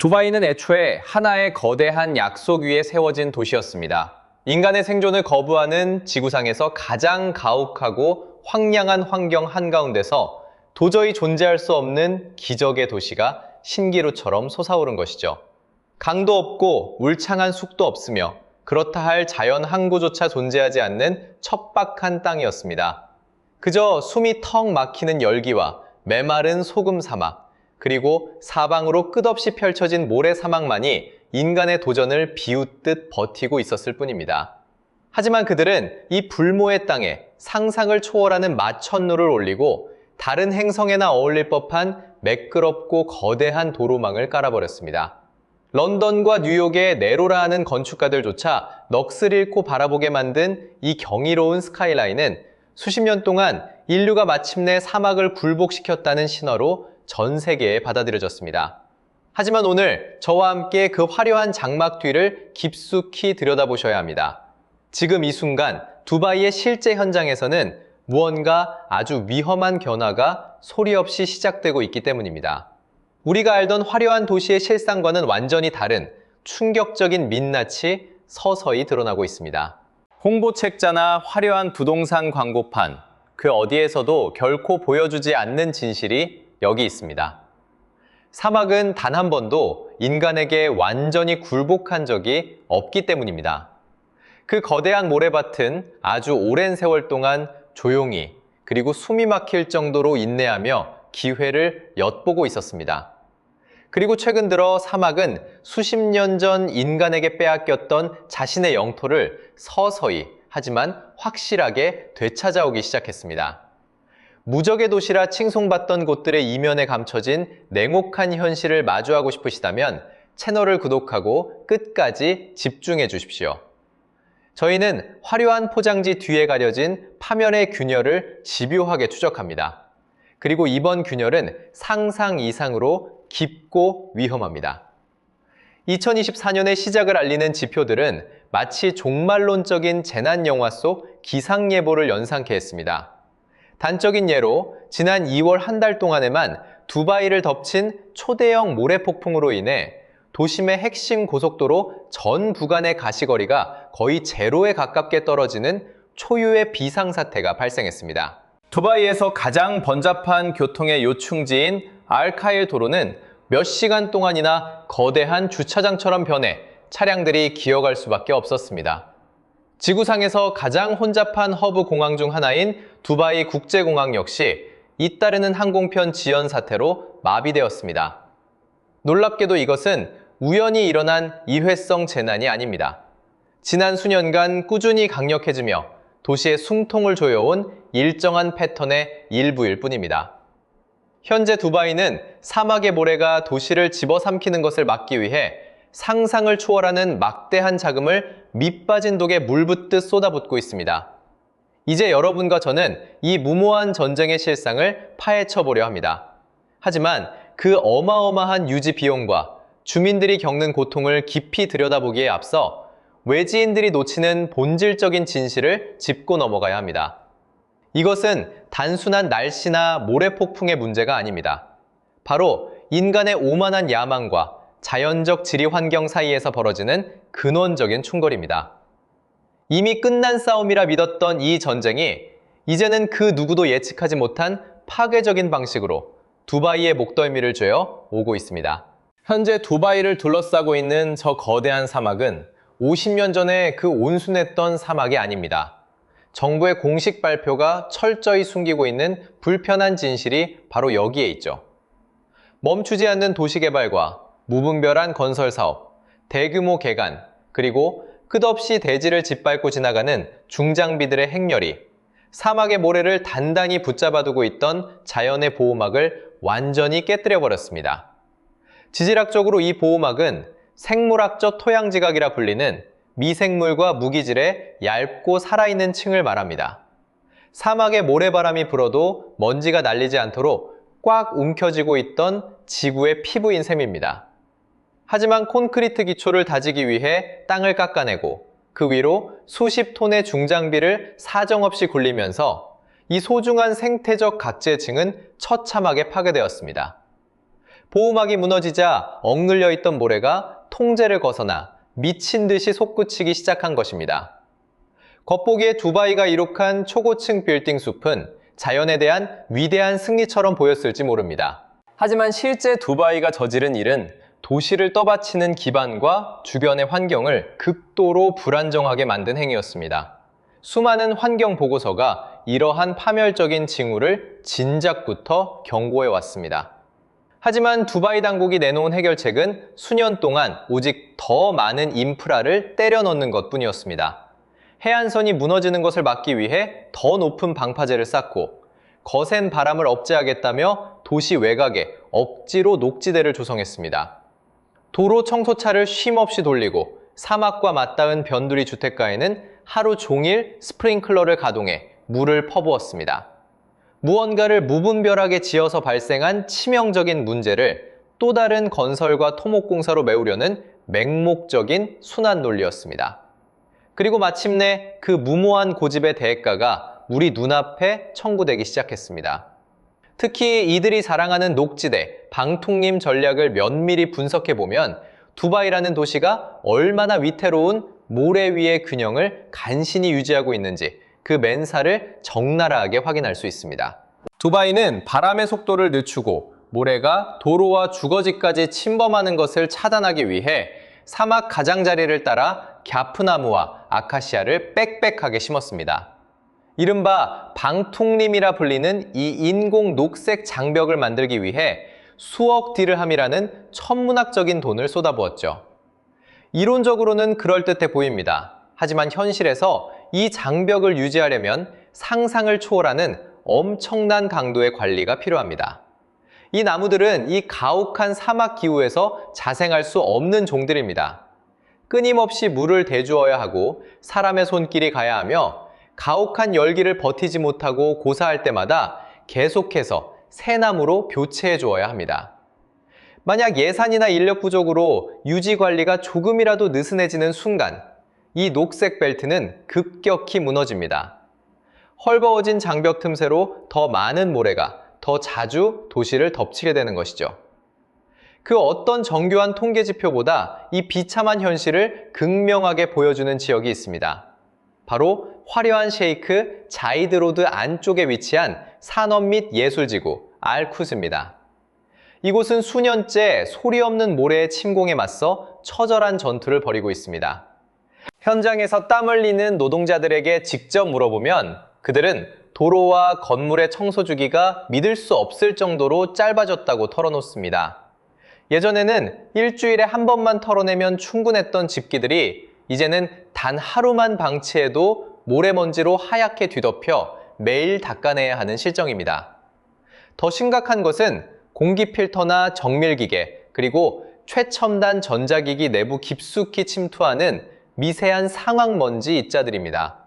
두바이는 애초에 하나의 거대한 약속 위에 세워진 도시였습니다. 인간의 생존을 거부하는 지구상에서 가장 가혹하고 황량한 환경 한가운데서 도저히 존재할 수 없는 기적의 도시가 신기루처럼 솟아오른 것이죠. 강도 없고 울창한 숲도 없으며 그렇다 할 자연 항구조차 존재하지 않는 척박한 땅이었습니다. 그저 숨이 턱 막히는 열기와 메마른 소금 사막, 그리고 사방으로 끝없이 펼쳐진 모래 사막만이 인간의 도전을 비웃듯 버티고 있었을 뿐입니다. 하지만 그들은 이 불모의 땅에 상상을 초월하는 마천루를 올리고 다른 행성에나 어울릴 법한 매끄럽고 거대한 도로망을 깔아버렸습니다. 런던과 뉴욕의 네로라 하는 건축가들조차 넋을 잃고 바라보게 만든 이 경이로운 스카이라인은 수십 년 동안 인류가 마침내 사막을 굴복시켰다는 신호로 전 세계에 받아들여졌습니다. 하지만 오늘 저와 함께 그 화려한 장막 뒤를 깊숙이 들여다보셔야 합니다. 지금 이 순간 두바이의 실제 현장에서는 무언가 아주 위험한 변화가 소리 없이 시작되고 있기 때문입니다. 우리가 알던 화려한 도시의 실상과는 완전히 다른 충격적인 민낯이 서서히 드러나고 있습니다. 홍보책자나 화려한 부동산 광고판, 그 어디에서도 결코 보여주지 않는 진실이 여기 있습니다. 사막은 단 한 번도 인간에게 완전히 굴복한 적이 없기 때문입니다. 그 거대한 모래밭은 아주 오랜 세월 동안 조용히 그리고 숨이 막힐 정도로 인내하며 기회를 엿보고 있었습니다. 그리고 최근 들어 사막은 수십 년 전 인간에게 빼앗겼던 자신의 영토를 서서히 하지만 확실하게 되찾아오기 시작했습니다. 무적의 도시라 칭송받던 곳들의 이면에 감춰진 냉혹한 현실을 마주하고 싶으시다면 채널을 구독하고 끝까지 집중해 주십시오. 저희는 화려한 포장지 뒤에 가려진 파멸의 균열을 집요하게 추적합니다. 그리고 이번 균열은 상상 이상으로 깊고 위험합니다. 2024년의 시작을 알리는 지표들은 마치 종말론적인 재난 영화 속 기상예보를 연상케 했습니다. 단적인 예로 지난 2월 한 달 동안에만 두바이를 덮친 초대형 모래폭풍으로 인해 도심의 핵심 고속도로 전 구간의 가시거리가 거의 제로에 가깝게 떨어지는 초유의 비상사태가 발생했습니다. 두바이에서 가장 번잡한 교통의 요충지인 알카일 도로는 몇 시간 동안이나 거대한 주차장처럼 변해 차량들이 기어갈 수밖에 없었습니다. 지구상에서 가장 혼잡한 허브 공항 중 하나인 두바이 국제공항 역시 잇따르는 항공편 지연 사태로 마비되었습니다. 놀랍게도 이것은 우연히 일어난 일회성 재난이 아닙니다. 지난 수년간 꾸준히 강력해지며 도시의 숨통을 조여온 일정한 패턴의 일부일 뿐입니다. 현재 두바이는 사막의 모래가 도시를 집어삼키는 것을 막기 위해 상상을 초월하는 막대한 자금을 밑빠진 독에 물 붓듯 쏟아붓고 있습니다. 이제 여러분과 저는 이 무모한 전쟁의 실상을 파헤쳐 보려 합니다. 하지만 그 어마어마한 유지 비용과 주민들이 겪는 고통을 깊이 들여다보기에 앞서 외지인들이 놓치는 본질적인 진실을 짚고 넘어가야 합니다. 이것은 단순한 날씨나 모래폭풍의 문제가 아닙니다. 바로 인간의 오만한 야망과 자연적 지리 환경 사이에서 벌어지는 근원적인 충돌입니다. 이미 끝난 싸움이라 믿었던 이 전쟁이 이제는 그 누구도 예측하지 못한 파괴적인 방식으로 두바이의 목덜미를 죄어 오고 있습니다. 현재 두바이를 둘러싸고 있는 저 거대한 사막은 50년 전에 그 온순했던 사막이 아닙니다. 정부의 공식 발표가 철저히 숨기고 있는 불편한 진실이 바로 여기에 있죠. 멈추지 않는 도시개발과 무분별한 건설사업, 대규모 개간, 그리고 끝없이 대지를 짓밟고 지나가는 중장비들의 행렬이 사막의 모래를 단단히 붙잡아두고 있던 자연의 보호막을 완전히 깨뜨려버렸습니다. 지질학적으로 이 보호막은 생물학적 토양지각이라 불리는 미생물과 무기질의 얇고 살아있는 층을 말합니다. 사막에 모래바람이 불어도 먼지가 날리지 않도록 꽉 움켜쥐고 있던 지구의 피부인 셈입니다. 하지만 콘크리트 기초를 다지기 위해 땅을 깎아내고 그 위로 수십 톤의 중장비를 사정없이 굴리면서 이 소중한 생태적 각재층은 처참하게 파괴되었습니다. 보호막이 무너지자 억눌려 있던 모래가 통제를 벗어나 미친 듯이 솟구치기 시작한 것입니다. 겉보기에 두바이가 이룩한 초고층 빌딩 숲은 자연에 대한 위대한 승리처럼 보였을지 모릅니다. 하지만 실제 두바이가 저지른 일은 도시를 떠받치는 기반과 주변의 환경을 극도로 불안정하게 만든 행위였습니다. 수많은 환경 보고서가 이러한 파멸적인 징후를 진작부터 경고해 왔습니다. 하지만 두바이 당국이 내놓은 해결책은 수년 동안 오직 더 많은 인프라를 때려 넣는 것뿐이었습니다. 해안선이 무너지는 것을 막기 위해 더 높은 방파제를 쌓고 거센 바람을 억제하겠다며 도시 외곽에 억지로 녹지대를 조성했습니다. 도로 청소차를 쉼없이 돌리고 사막과 맞닿은 변두리 주택가에는 하루 종일 스프링클러를 가동해 물을 퍼부었습니다. 무언가를 무분별하게 지어서 발생한 치명적인 문제를 또 다른 건설과 토목공사로 메우려는 맹목적인 순환 논리였습니다. 그리고 마침내 그 무모한 고집의 대가가 우리 눈앞에 청구되기 시작했습니다. 특히 이들이 자랑하는 녹지대, 방통림 전략을 면밀히 분석해보면 두바이라는 도시가 얼마나 위태로운 모래 위의 균형을 간신히 유지하고 있는지 그 맨살을 적나라하게 확인할 수 있습니다. 두바이는 바람의 속도를 늦추고 모래가 도로와 주거지까지 침범하는 것을 차단하기 위해 사막 가장자리를 따라 갸프나무와 아카시아를 빽빽하게 심었습니다. 이른바 방통림이라 불리는 이 인공 녹색 장벽을 만들기 위해 수억 디르함이라는 천문학적인 돈을 쏟아부었죠. 이론적으로는 그럴듯해 보입니다. 하지만 현실에서 이 장벽을 유지하려면 상상을 초월하는 엄청난 강도의 관리가 필요합니다. 이 나무들은 이 가혹한 사막 기후에서 자생할 수 없는 종들입니다. 끊임없이 물을 대주어야 하고 사람의 손길이 가야 하며 가혹한 열기를 버티지 못하고 고사할 때마다 계속해서 새 나무로 교체해 주어야 합니다. 만약 예산이나 인력 부족으로 유지 관리가 조금이라도 느슨해지는 순간 이 녹색 벨트는 급격히 무너집니다. 헐거워진 장벽 틈새로 더 많은 모래가 더 자주 도시를 덮치게 되는 것이죠. 그 어떤 정교한 통계 지표보다 이 비참한 현실을 극명하게 보여주는 지역이 있습니다. 바로 화려한 셰이크 자이드 로드 안쪽에 위치한 산업 및 예술지구 알쿠스입니다. 이곳은 수년째 소리 없는 모래의 침공에 맞서 처절한 전투를 벌이고 있습니다. 현장에서 땀 흘리는 노동자들에게 직접 물어보면 그들은 도로와 건물의 청소 주기가 믿을 수 없을 정도로 짧아졌다고 털어놓습니다. 예전에는 일주일에 한 번만 털어내면 충분했던 집기들이 이제는 단 하루만 방치해도 모래먼지로 하얗게 뒤덮여 매일 닦아내야 하는 실정입니다. 더 심각한 것은 공기 필터나 정밀기계, 그리고 최첨단 전자기기 내부 깊숙이 침투하는 미세한 상황먼지 입자들입니다.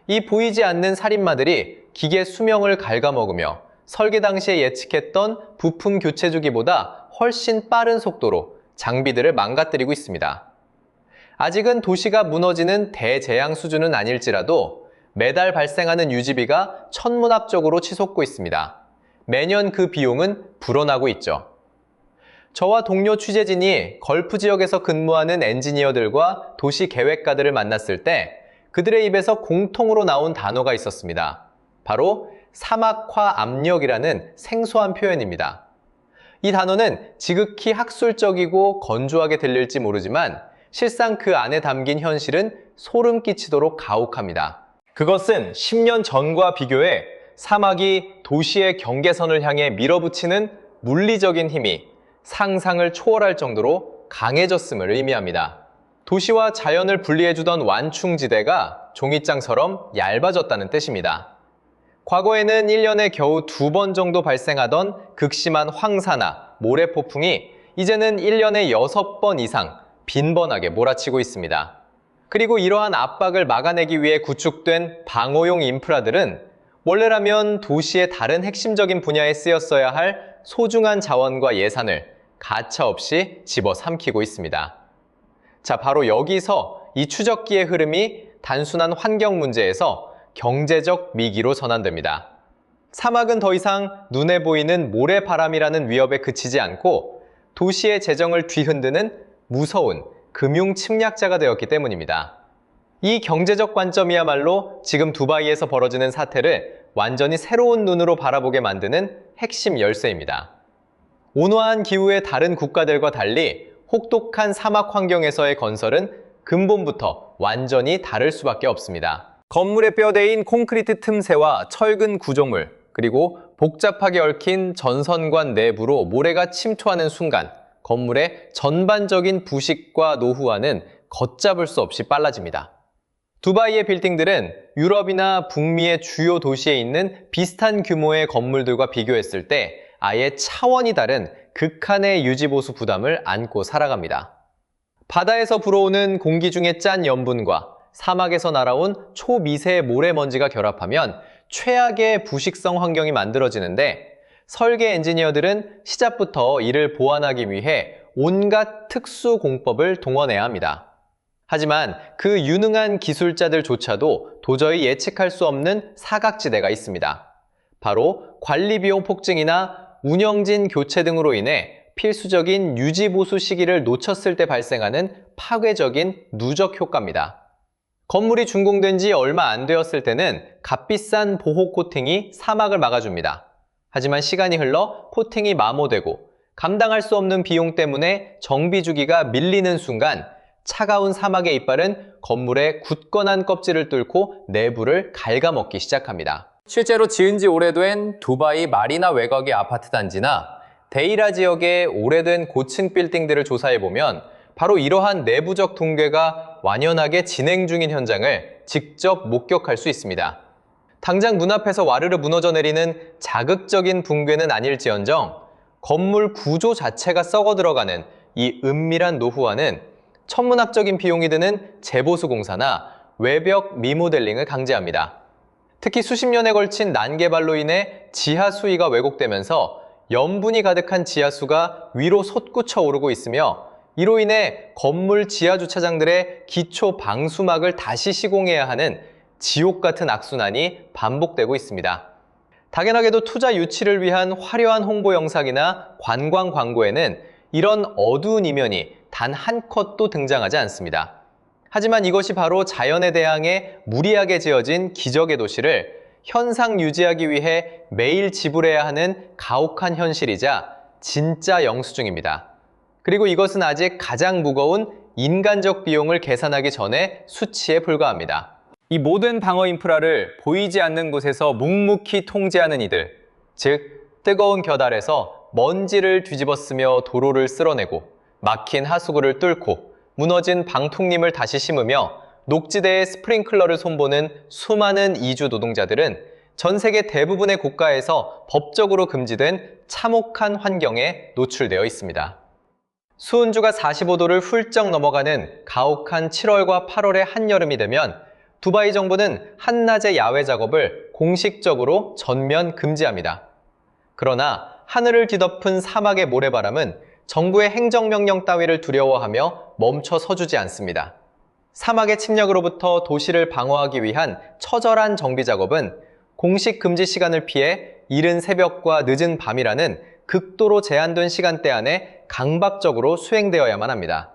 이 보이지 않는 살인마들이 기계 수명을 갉아먹으며 설계 당시에 예측했던 부품 교체 주기보다 훨씬 빠른 속도로 장비들을 망가뜨리고 있습니다. 아직은 도시가 무너지는 대재앙 수준은 아닐지라도 매달 발생하는 유지비가 천문학적으로 치솟고 있습니다. 매년 그 비용은 불어나고 있죠. 저와 동료 취재진이 걸프 지역에서 근무하는 엔지니어들과 도시 계획가들을 만났을 때 그들의 입에서 공통으로 나온 단어가 있었습니다. 바로 사막화 압력이라는 생소한 표현입니다. 이 단어는 지극히 학술적이고 건조하게 들릴지 모르지만 실상 그 안에 담긴 현실은 소름 끼치도록 가혹합니다. 그것은 10년 전과 비교해 사막이 도시의 경계선을 향해 밀어붙이는 물리적인 힘이 상상을 초월할 정도로 강해졌음을 의미합니다. 도시와 자연을 분리해주던 완충지대가 종이장처럼 얇아졌다는 뜻입니다. 과거에는 1년에 겨우 2번 정도 발생하던 극심한 황사나 모래폭풍이 이제는 1년에 6번 이상 빈번하게 몰아치고 있습니다. 그리고 이러한 압박을 막아내기 위해 구축된 방호용 인프라들은 원래라면 도시의 다른 핵심적인 분야에 쓰였어야 할 소중한 자원과 예산을 가차없이 집어삼키고 있습니다. 자, 바로 여기서 이 추적기의 흐름이 단순한 환경 문제에서 경제적 미기로 전환됩니다. 사막은 더 이상 눈에 보이는 모래바람이라는 위협에 그치지 않고 도시의 재정을 뒤흔드는 무서운 금융 침략자가 되었기 때문입니다. 이 경제적 관점이야말로 지금 두바이에서 벌어지는 사태를 완전히 새로운 눈으로 바라보게 만드는 핵심 열쇠입니다. 온화한 기후의 다른 국가들과 달리 혹독한 사막 환경에서의 건설은 근본부터 완전히 다를 수밖에 없습니다. 건물에 뼈대인 콘크리트 틈새와 철근 구조물, 그리고 복잡하게 얽힌 전선관 내부로 모래가 침투하는 순간 건물의 전반적인 부식과 노후화는 걷잡을 수 없이 빨라집니다. 두바이의 빌딩들은 유럽이나 북미의 주요 도시에 있는 비슷한 규모의 건물들과 비교했을 때 아예 차원이 다른 극한의 유지보수 부담을 안고 살아갑니다. 바다에서 불어오는 공기 중의 짠 염분과 사막에서 날아온 초미세 모래먼지가 결합하면 최악의 부식성 환경이 만들어지는데 설계 엔지니어들은 시작부터 이를 보완하기 위해 온갖 특수 공법을 동원해야 합니다. 하지만 그 유능한 기술자들조차도 도저히 예측할 수 없는 사각지대가 있습니다. 바로 관리비용 폭증이나 운영진 교체 등으로 인해 필수적인 유지보수 시기를 놓쳤을 때 발생하는 파괴적인 누적 효과입니다. 건물이 준공된 지 얼마 안 되었을 때는 값비싼 보호 코팅이 사막을 막아줍니다. 하지만 시간이 흘러 코팅이 마모되고 감당할 수 없는 비용 때문에 정비 주기가 밀리는 순간 차가운 사막의 이빨은 건물의 굳건한 껍질을 뚫고 내부를 갉아먹기 시작합니다. 실제로 지은 지 오래된 두바이 마리나 외곽의 아파트 단지나 데이라 지역의 오래된 고층 빌딩들을 조사해보면 바로 이러한 내부적 붕괴가 완연하게 진행 중인 현장을 직접 목격할 수 있습니다. 당장 문 앞에서 와르르 무너져 내리는 자극적인 붕괴는 아닐지언정 건물 구조 자체가 썩어 들어가는 이 은밀한 노후화는 천문학적인 비용이 드는 재보수 공사나 외벽 리모델링을 강제합니다. 특히 수십 년에 걸친 난개발로 인해 지하 수위가 왜곡되면서 염분이 가득한 지하수가 위로 솟구쳐 오르고 있으며 이로 인해 건물 지하 주차장들의 기초 방수막을 다시 시공해야 하는 지옥 같은 악순환이 반복되고 있습니다. 당연하게도 투자 유치를 위한 화려한 홍보 영상이나 관광 광고에는 이런 어두운 이면이 단 한 컷도 등장하지 않습니다. 하지만 이것이 바로 자연에 대항해 무리하게 지어진 기적의 도시를 현상 유지하기 위해 매일 지불해야 하는 가혹한 현실이자 진짜 영수증입니다. 그리고 이것은 아직 가장 무거운 인간적 비용을 계산하기 전에 수치에 불과합니다. 이 모든 방어 인프라를 보이지 않는 곳에서 묵묵히 통제하는 이들, 즉 뜨거운 곁아래서 먼지를 뒤집어쓰며 도로를 쓸어내고 막힌 하수구를 뚫고 무너진 방통림을 다시 심으며 녹지대에 스프링클러를 손보는 수많은 이주 노동자들은 전 세계 대부분의 국가에서 법적으로 금지된 참혹한 환경에 노출되어 있습니다. 수은주가 45도를 훌쩍 넘어가는 가혹한 7월과 8월의 한여름이 되면 두바이 정부는 한낮의 야외 작업을 공식적으로 전면 금지합니다. 그러나 하늘을 뒤덮은 사막의 모래바람은 정부의 행정명령 따위를 두려워하며 멈춰 서주지 않습니다. 사막의 침략으로부터 도시를 방어하기 위한 처절한 정비 작업은 공식 금지 시간을 피해 이른 새벽과 늦은 밤이라는 극도로 제한된 시간대 안에 강박적으로 수행되어야만 합니다.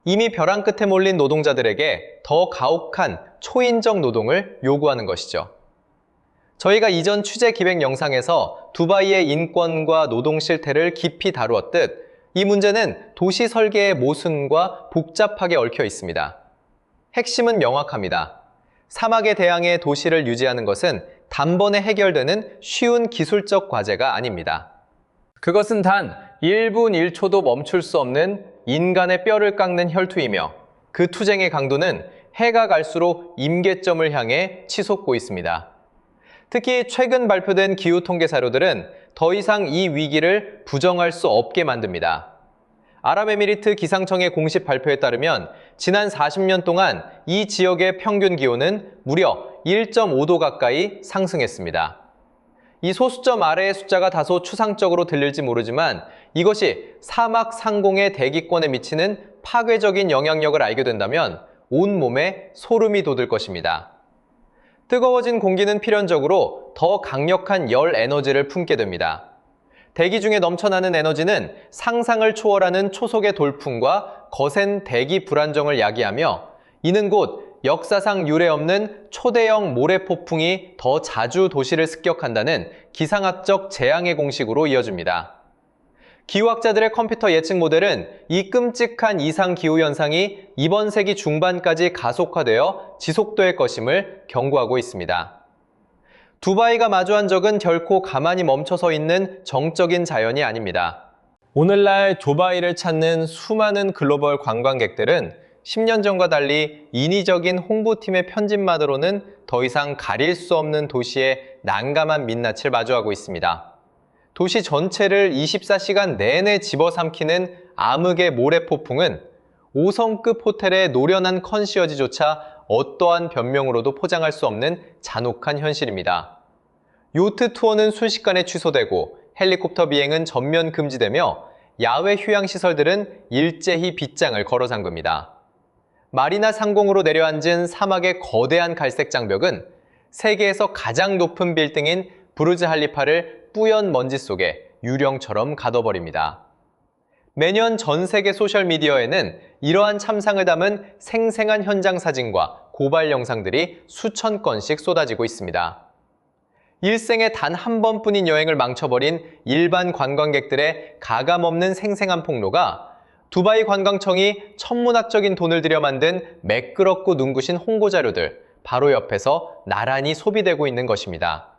이미 벼랑 끝에 몰린 노동자들에게 더 가혹한 초인적 노동을 요구하는 것이죠. 저희가 이전 취재 기획 영상에서 두바이의 인권과 노동 실태를 깊이 다루었듯 이 문제는 도시 설계의 모순과 복잡하게 얽혀 있습니다. 핵심은 명확합니다. 사막에 대항해 도시를 유지하는 것은 단번에 해결되는 쉬운 기술적 과제가 아닙니다. 그것은 단 1분 1초도 멈출 수 없는 인간의 뼈를 깎는 혈투이며 그 투쟁의 강도는 해가 갈수록 임계점을 향해 치솟고 있습니다. 특히 최근 발표된 기후 통계 자료들은 더 이상 이 위기를 부정할 수 없게 만듭니다. 아랍에미리트 기상청의 공식 발표에 따르면 지난 40년 동안 이 지역의 평균 기온은 무려 1.5도 가까이 상승했습니다. 이 소수점 아래의 숫자가 다소 추상적으로 들릴지 모르지만 이것이 사막 상공의 대기권에 미치는 파괴적인 영향력을 알게 된다면 온몸에 소름이 돋을 것입니다. 뜨거워진 공기는 필연적으로 더 강력한 열 에너지를 품게 됩니다. 대기 중에 넘쳐나는 에너지는 상상을 초월하는 초속의 돌풍과 거센 대기 불안정을 야기하며 이는 곧 역사상 유례 없는 초대형 모래폭풍이 더 자주 도시를 습격한다는 기상학적 재앙의 공식으로 이어집니다. 기후학자들의 컴퓨터 예측 모델은 이 끔찍한 이상 기후 현상이 이번 세기 중반까지 가속화되어 지속될 것임을 경고하고 있습니다. 두바이가 마주한 적은 결코 가만히 멈춰서 있는 정적인 자연이 아닙니다. 오늘날 두바이를 찾는 수많은 글로벌 관광객들은 10년 전과 달리 인위적인 홍보팀의 편집만으로는 더 이상 가릴 수 없는 도시의 난감한 민낯을 마주하고 있습니다. 도시 전체를 24시간 내내 집어삼키는 암흑의 모래폭풍은 5성급 호텔의 노련한 컨시어지조차 어떠한 변명으로도 포장할 수 없는 잔혹한 현실입니다. 요트 투어는 순식간에 취소되고 헬리콥터 비행은 전면 금지되며 야외 휴양시설들은 일제히 빗장을 걸어 잠급니다. 마리나 상공으로 내려앉은 사막의 거대한 갈색 장벽은 세계에서 가장 높은 빌딩인 부르즈 할리파를 뿌연 먼지 속에 유령처럼 가둬버립니다. 매년 전 세계 소셜미디어에는 이러한 참상을 담은 생생한 현장 사진과 고발 영상들이 수천 건씩 쏟아지고 있습니다. 일생에 단 한 번뿐인 여행을 망쳐버린 일반 관광객들의 가감없는 생생한 폭로가 두바이 관광청이 천문학적인 돈을 들여 만든 매끄럽고 눈부신 홍보자료들 바로 옆에서 나란히 소비되고 있는 것입니다.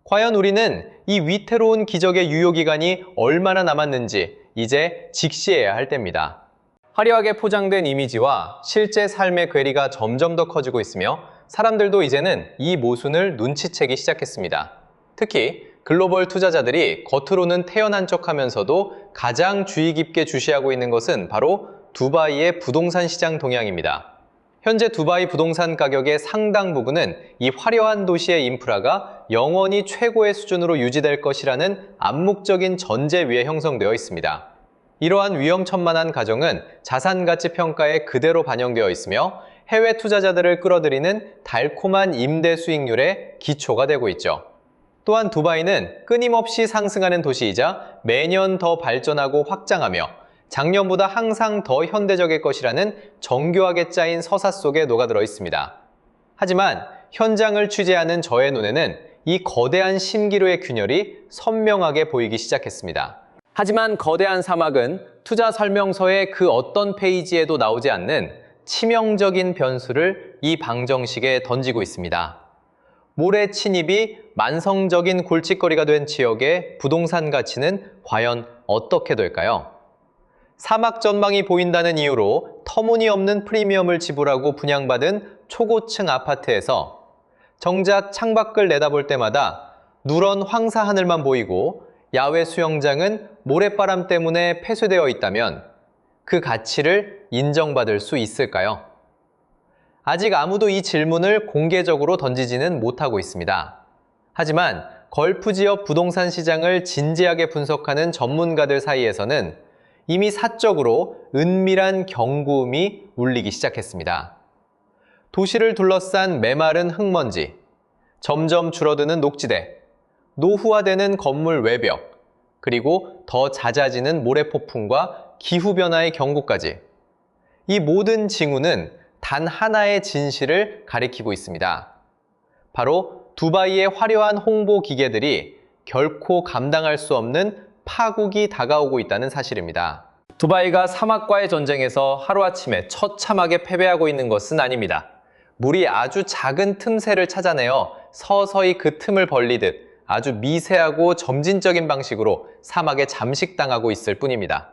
과연 우리는 이 위태로운 기적의 유효기간이 얼마나 남았는지 이제 직시해야 할 때입니다. 화려하게 포장된 이미지와 실제 삶의 괴리가 점점 더 커지고 있으며 사람들도 이제는 이 모순을 눈치채기 시작했습니다. 특히 글로벌 투자자들이 겉으로는 태연한 척하면서도 가장 주의 깊게 주시하고 있는 것은 바로 두바이의 부동산 시장 동향입니다. 현재 두바이 부동산 가격의 상당 부분은 이 화려한 도시의 인프라가 영원히 최고의 수준으로 유지될 것이라는 암묵적인 전제 위에 형성되어 있습니다. 이러한 위험천만한 가정은 자산 가치 평가에 그대로 반영되어 있으며 해외 투자자들을 끌어들이는 달콤한 임대 수익률의 기초가 되고 있죠. 또한 두바이는 끊임없이 상승하는 도시이자 매년 더 발전하고 확장하며 작년보다 항상 더 현대적일 것이라는 정교하게 짜인 서사 속에 녹아들어 있습니다. 하지만 현장을 취재하는 저의 눈에는 이 거대한 신기루의 균열이 선명하게 보이기 시작했습니다. 하지만 거대한 사막은 투자 설명서의 그 어떤 페이지에도 나오지 않는 치명적인 변수를 이 방정식에 던지고 있습니다. 모래 침입이 만성적인 골칫거리가 된 지역의 부동산 가치는 과연 어떻게 될까요? 사막 전망이 보인다는 이유로 터무니없는 프리미엄을 지불하고 분양받은 초고층 아파트에서 정작 창밖을 내다볼 때마다 누런 황사 하늘만 보이고 야외 수영장은 모래바람 때문에 폐쇄되어 있다면 그 가치를 인정받을 수 있을까요? 아직 아무도 이 질문을 공개적으로 던지지는 못하고 있습니다. 하지만 걸프 지역 부동산 시장을 진지하게 분석하는 전문가들 사이에서는 이미 사적으로 은밀한 경고음이 울리기 시작했습니다. 도시를 둘러싼 메마른 흙먼지, 점점 줄어드는 녹지대, 노후화되는 건물 외벽, 그리고 더 잦아지는 모래폭풍과 기후변화의 경고까지 이 모든 징후는 단 하나의 진실을 가리키고 있습니다. 바로 두바이의 화려한 홍보 기계들이 결코 감당할 수 없는 파국이 다가오고 있다는 사실입니다. 두바이가 사막과의 전쟁에서 하루아침에 처참하게 패배하고 있는 것은 아닙니다. 물이 아주 작은 틈새를 찾아내어 서서히 그 틈을 벌리듯 아주 미세하고 점진적인 방식으로 사막에 잠식당하고 있을 뿐입니다.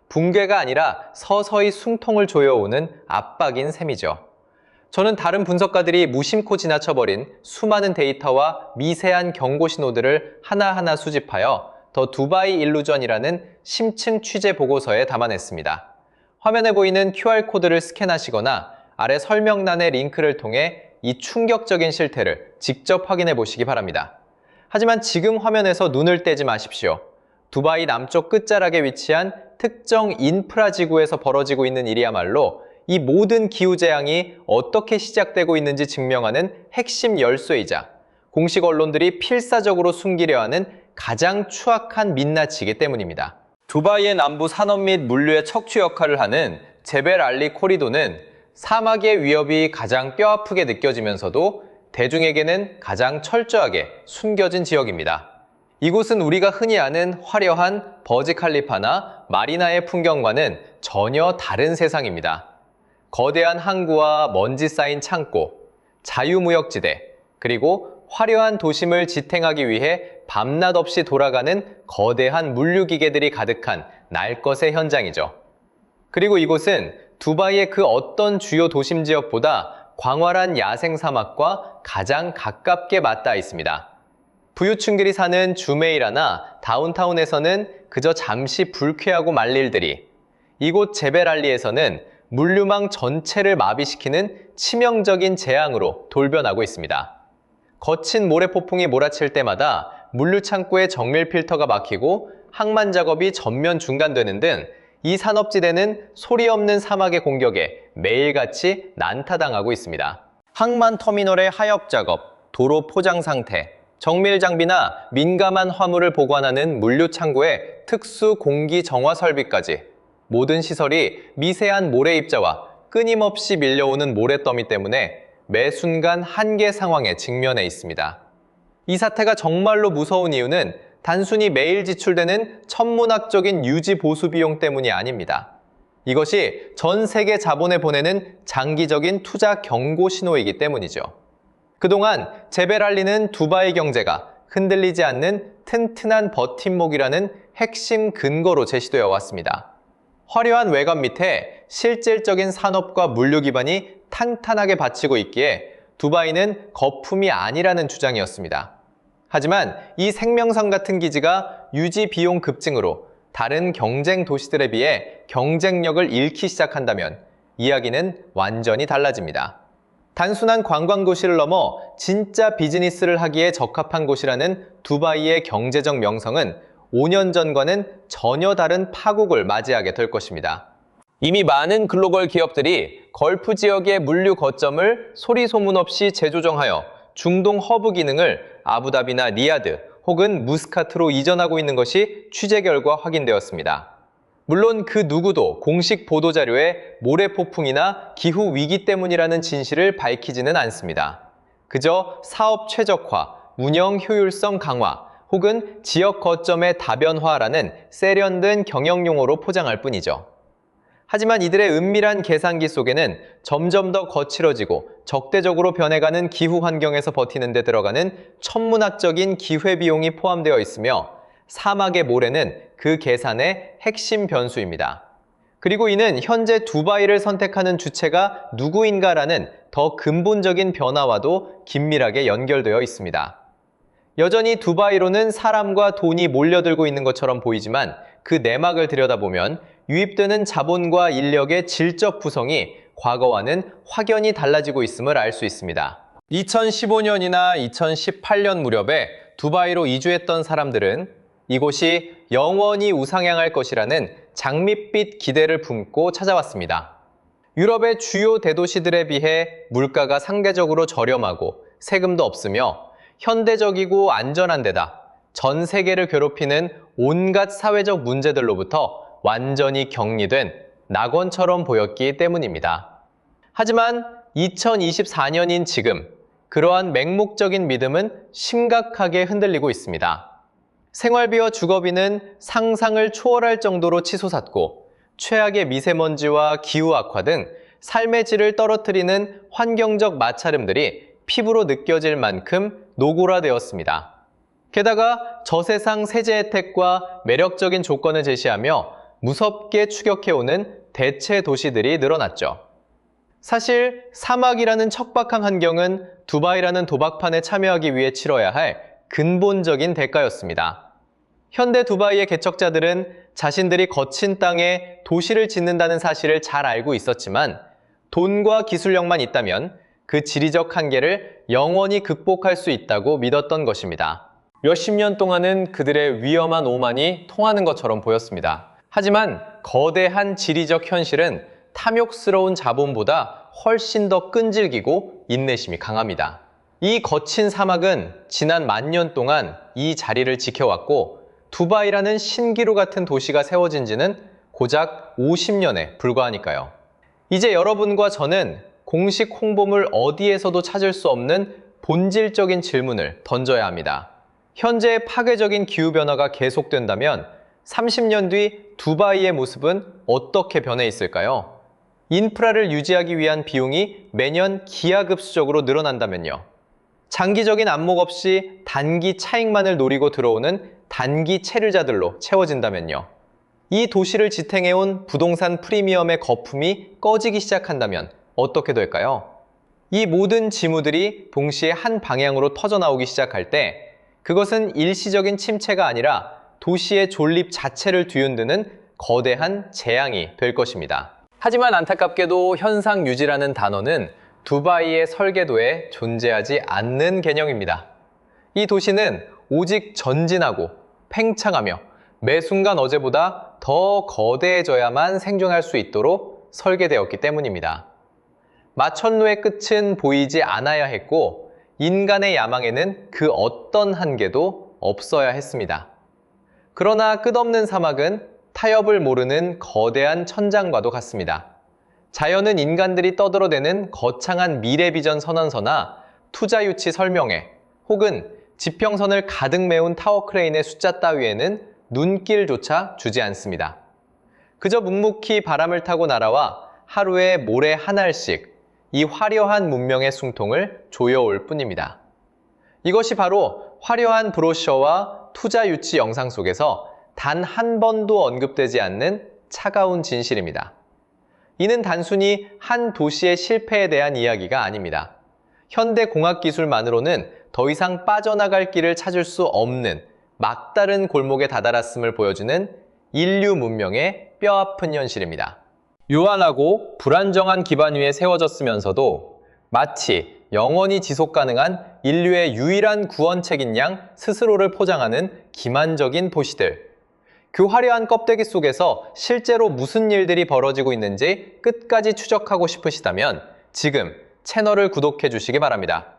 붕괴가 아니라 서서히 숨통을 조여오는 압박인 셈이죠. 저는 다른 분석가들이 무심코 지나쳐버린 수많은 데이터와 미세한 경고 신호들을 하나하나 수집하여 더 두바이 일루전이라는 심층 취재 보고서에 담아냈습니다. 화면에 보이는 QR코드를 스캔하시거나 아래 설명란의 링크를 통해 이 충격적인 실태를 직접 확인해 보시기 바랍니다. 하지만 지금 화면에서 눈을 떼지 마십시오. 두바이 남쪽 끝자락에 위치한 특정 인프라 지구에서 벌어지고 있는 일이야말로 이 모든 기후재앙이 어떻게 시작되고 있는지 증명하는 핵심 열쇠이자 공식 언론들이 필사적으로 숨기려 하는 가장 추악한 민낯이기 때문입니다. 두바이의 남부 산업 및 물류의 척추 역할을 하는 제벨 알리 코리도는 사막의 위협이 가장 뼈아프게 느껴지면서도 대중에게는 가장 철저하게 숨겨진 지역입니다. 이곳은 우리가 흔히 아는 화려한 버즈 칼리파나 마리나의 풍경과는 전혀 다른 세상입니다. 거대한 항구와 먼지 쌓인 창고, 자유무역지대, 그리고 화려한 도심을 지탱하기 위해 밤낮 없이 돌아가는 거대한 물류기계들이 가득한 날 것의 현장이죠. 그리고 이곳은 두바이의 그 어떤 주요 도심 지역보다 광활한 야생 사막과 가장 가깝게 맞닿아 있습니다. 부유층들이 사는 주메이라나 다운타운에서는 그저 잠시 불쾌하고 말 일들이, 이곳 제벨알리에서는 물류망 전체를 마비시키는 치명적인 재앙으로 돌변하고 있습니다. 거친 모래폭풍이 몰아칠 때마다 물류 창고의 정밀 필터가 막히고 항만 작업이 전면 중단되는 등 이 산업지대는 소리 없는 사막의 공격에 매일같이 난타당하고 있습니다. 항만 터미널의 하역 작업, 도로 포장 상태, 정밀 장비나 민감한 화물을 보관하는 물류 창고의 특수 공기 정화 설비까지 모든 시설이 미세한 모래 입자와 끊임없이 밀려오는 모래더미 때문에 매 순간 한계 상황에 직면해 있습니다. 이 사태가 정말로 무서운 이유는 단순히 매일 지출되는 천문학적인 유지 보수 비용 때문이 아닙니다. 이것이 전 세계 자본에 보내는 장기적인 투자 경고 신호이기 때문이죠. 그동안 제벨알리는 두바이 경제가 흔들리지 않는 튼튼한 버팀목이라는 핵심 근거로 제시되어 왔습니다. 화려한 외관 밑에 실질적인 산업과 물류 기반이 탄탄하게 받치고 있기에 두바이는 거품이 아니라는 주장이었습니다. 하지만 이 생명선 같은 기지가 유지 비용 급증으로 다른 경쟁 도시들에 비해 경쟁력을 잃기 시작한다면 이야기는 완전히 달라집니다. 단순한 관광 도시를 넘어 진짜 비즈니스를 하기에 적합한 곳이라는 두바이의 경제적 명성은 5년 전과는 전혀 다른 파국을 맞이하게 될 것입니다. 이미 많은 글로벌 기업들이 걸프 지역의 물류 거점을 소리 소문 없이 재조정하여 중동 허브 기능을 아부다비나 리야드 혹은 무스카트로 이전하고 있는 것이 취재 결과 확인되었습니다. 물론 그 누구도 공식 보도자료에 모래폭풍이나 기후위기 때문이라는 진실을 밝히지는 않습니다. 그저 사업 최적화, 운영 효율성 강화 혹은 지역 거점의 다변화라는 세련된 경영용어로 포장할 뿐이죠. 하지만 이들의 은밀한 계산기 속에는 점점 더 거칠어지고 적대적으로 변해가는 기후 환경에서 버티는 데 들어가는 천문학적인 기회비용이 포함되어 있으며 사막의 모래는 그 계산의 핵심 변수입니다. 그리고 이는 현재 두바이를 선택하는 주체가 누구인가라는 더 근본적인 변화와도 긴밀하게 연결되어 있습니다. 여전히 두바이로는 사람과 돈이 몰려들고 있는 것처럼 보이지만 그 내막을 들여다보면 유입되는 자본과 인력의 질적 구성이 과거와는 확연히 달라지고 있음을 알 수 있습니다. 2015년이나 2018년 무렵에 두바이로 이주했던 사람들은 이곳이 영원히 우상향할 것이라는 장밋빛 기대를 품고 찾아왔습니다. 유럽의 주요 대도시들에 비해 물가가 상대적으로 저렴하고 세금도 없으며 현대적이고 안전한 데다 전 세계를 괴롭히는 온갖 사회적 문제들로부터 완전히 격리된 낙원처럼 보였기 때문입니다. 하지만 2024년인 지금 그러한 맹목적인 믿음은 심각하게 흔들리고 있습니다. 생활비와 주거비는 상상을 초월할 정도로 치솟았고 최악의 미세먼지와 기후 악화 등 삶의 질을 떨어뜨리는 환경적 마찰음들이 피부로 느껴질 만큼 노골화되었습니다. 게다가 저세상 세제 혜택과 매력적인 조건을 제시하며 무섭게 추격해오는 대체 도시들이 늘어났죠. 사실 사막이라는 척박한 환경은 두바이라는 도박판에 참여하기 위해 치러야 할 근본적인 대가였습니다. 현대 두바이의 개척자들은 자신들이 거친 땅에 도시를 짓는다는 사실을 잘 알고 있었지만 돈과 기술력만 있다면 그 지리적 한계를 영원히 극복할 수 있다고 믿었던 것입니다. 몇십 년 동안은 그들의 위험한 오만이 통하는 것처럼 보였습니다. 하지만 거대한 지리적 현실은 탐욕스러운 자본보다 훨씬 더 끈질기고 인내심이 강합니다. 이 거친 사막은 지난 10,000년 동안 이 자리를 지켜왔고 두바이라는 신기루 같은 도시가 세워진 지는 고작 50년에 불과하니까요. 이제 여러분과 저는 공식 홍보물 어디에서도 찾을 수 없는 본질적인 질문을 던져야 합니다. 현재 파괴적인 기후변화가 계속된다면 30년 뒤 두바이의 모습은 어떻게 변해 있을까요? 인프라를 유지하기 위한 비용이 매년 기하급수적으로 늘어난다면요. 장기적인 안목 없이 단기 차익만을 노리고 들어오는 단기 체류자들로 채워진다면요. 이 도시를 지탱해온 부동산 프리미엄의 거품이 꺼지기 시작한다면 어떻게 될까요? 이 모든 징후들이 동시에 한 방향으로 터져나오기 시작할 때 그것은 일시적인 침체가 아니라 도시의 존립 자체를 뒤흔드는 거대한 재앙이 될 것입니다. 하지만 안타깝게도 현상 유지라는 단어는 두바이의 설계도에 존재하지 않는 개념입니다. 이 도시는 오직 전진하고 팽창하며 매 순간 어제보다 더 거대해져야만 생존할 수 있도록 설계되었기 때문입니다. 마천루의 끝은 보이지 않아야 했고 인간의 야망에는 그 어떤 한계도 없어야 했습니다. 그러나 끝없는 사막은 타협을 모르는 거대한 천장과도 같습니다. 자연은 인간들이 떠들어대는 거창한 미래 비전 선언서나 투자 유치 설명회 혹은 지평선을 가득 메운 타워 크레인의 숫자 따위에는 눈길조차 주지 않습니다. 그저 묵묵히 바람을 타고 날아와 하루에 모래 한 알씩 이 화려한 문명의 숨통을 조여올 뿐입니다. 이것이 바로 화려한 브로셔와 투자 유치 영상 속에서 단 한 번도 언급되지 않는 차가운 진실입니다. 이는 단순히 한 도시의 실패에 대한 이야기가 아닙니다. 현대 공학 기술만으로는 더 이상 빠져나갈 길을 찾을 수 없는 막다른 골목에 다다랐음을 보여주는 인류 문명의 뼈아픈 현실입니다. 유한하고 불안정한 기반 위에 세워졌으면서도 마치 영원히 지속 가능한 인류의 유일한 구원책인 양 스스로를 포장하는 기만적인 도시들. 그 화려한 껍데기 속에서 실제로 무슨 일들이 벌어지고 있는지 끝까지 추적하고 싶으시다면 지금 채널을 구독해 주시기 바랍니다.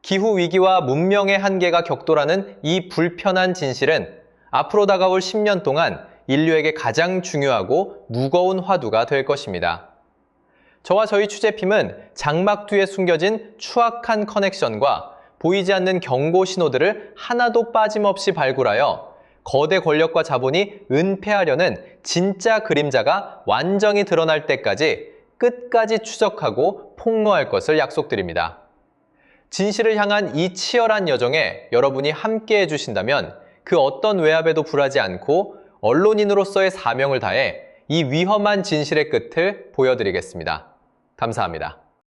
기후위기와 문명의 한계가 격돌하는 이 불편한 진실은 앞으로 다가올 10년 동안 인류에게 가장 중요하고 무거운 화두가 될 것입니다. 저와 저희 취재팀은 장막 뒤에 숨겨진 추악한 커넥션과 보이지 않는 경고 신호들을 하나도 빠짐없이 발굴하여 거대 권력과 자본이 은폐하려는 진짜 그림자가 완전히 드러날 때까지 끝까지 추적하고 폭로할 것을 약속드립니다. 진실을 향한 이 치열한 여정에 여러분이 함께 해주신다면 그 어떤 외압에도 굴하지 않고 언론인으로서의 사명을 다해 이 위험한 진실의 끝을 보여드리겠습니다. 감사합니다.